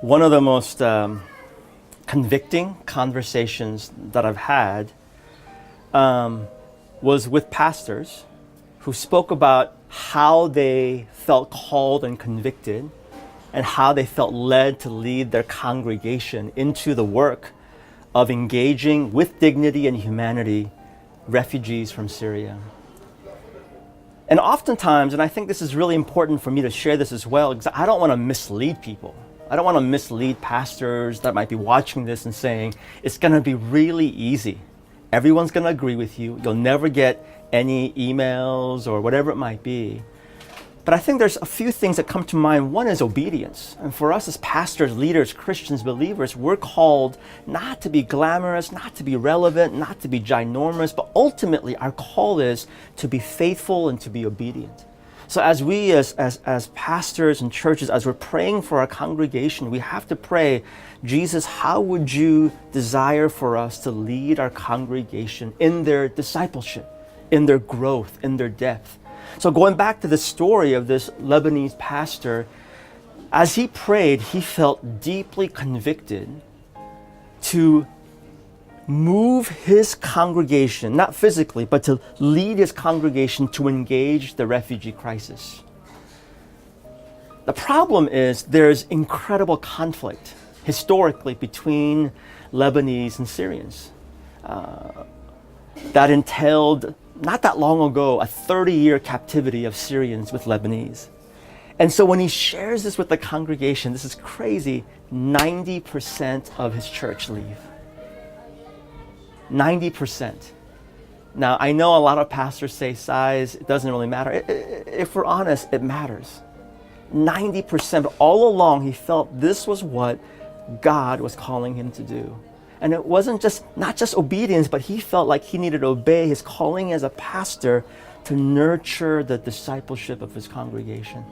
One of the most convicting conversations that I've had was with pastors who spoke about how they felt called and convicted and how they felt led to lead their congregation into the work of engaging with dignity and humanity refugees from Syria. And oftentimes, and I think this is really important for me to share this as well, because I don't want to mislead people. I don't want to mislead pastors that might be watching this and saying, it's going to be really easy. Everyone's going to agree with you. You'll never get any emails or whatever it might be. But I think there's a few things that come to mind. One is obedience. And for us as pastors, leaders, Christians, believers, we're called not to be glamorous, not to be relevant, not to be ginormous, but ultimately our call is to be faithful and to be obedient. So as we as pastors and churches, as we're praying for our congregation, we have to pray, Jesus, how would you desire for us to lead our congregation in their discipleship, in their growth, in their depth? So going back to the story of this Lebanese pastor, as he prayed, he felt deeply convicted to move his congregation, not physically, but to lead his congregation to engage the refugee crisis. The problem is there's incredible conflict historically between Lebanese and Syrians. That entailed, not that long ago, a 30-year captivity of Syrians with Lebanese. And so when he shares this with the congregation, this is crazy, 90% of his church leave. 90%. Now, I know a lot of pastors say size, it doesn't really matter. If we're honest, it matters. 90%, but all along he felt this was what God was calling him to do. And it wasn't not just obedience, but he felt like he needed to obey his calling as a pastor to nurture the discipleship of his congregation.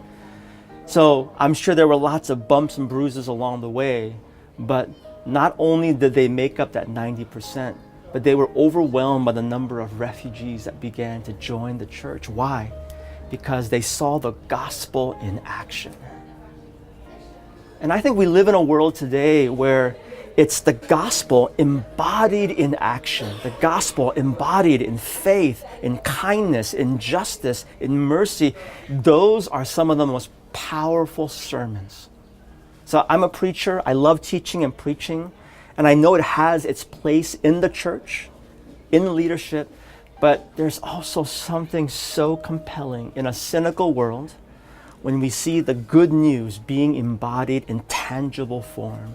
So I'm sure there were lots of bumps and bruises along the way, but not only did they make up that 90%, but they were overwhelmed by the number of refugees that began to join the church. Why? Because they saw the gospel in action. And I think we live in a world today where it's the gospel embodied in action, the gospel embodied in faith, in kindness, in justice, in mercy. Those are some of the most powerful sermons. So I'm a preacher. I love teaching and preaching. And I know it has its place in the church, in leadership, but there's also something so compelling in a cynical world when we see the good news being embodied in tangible form.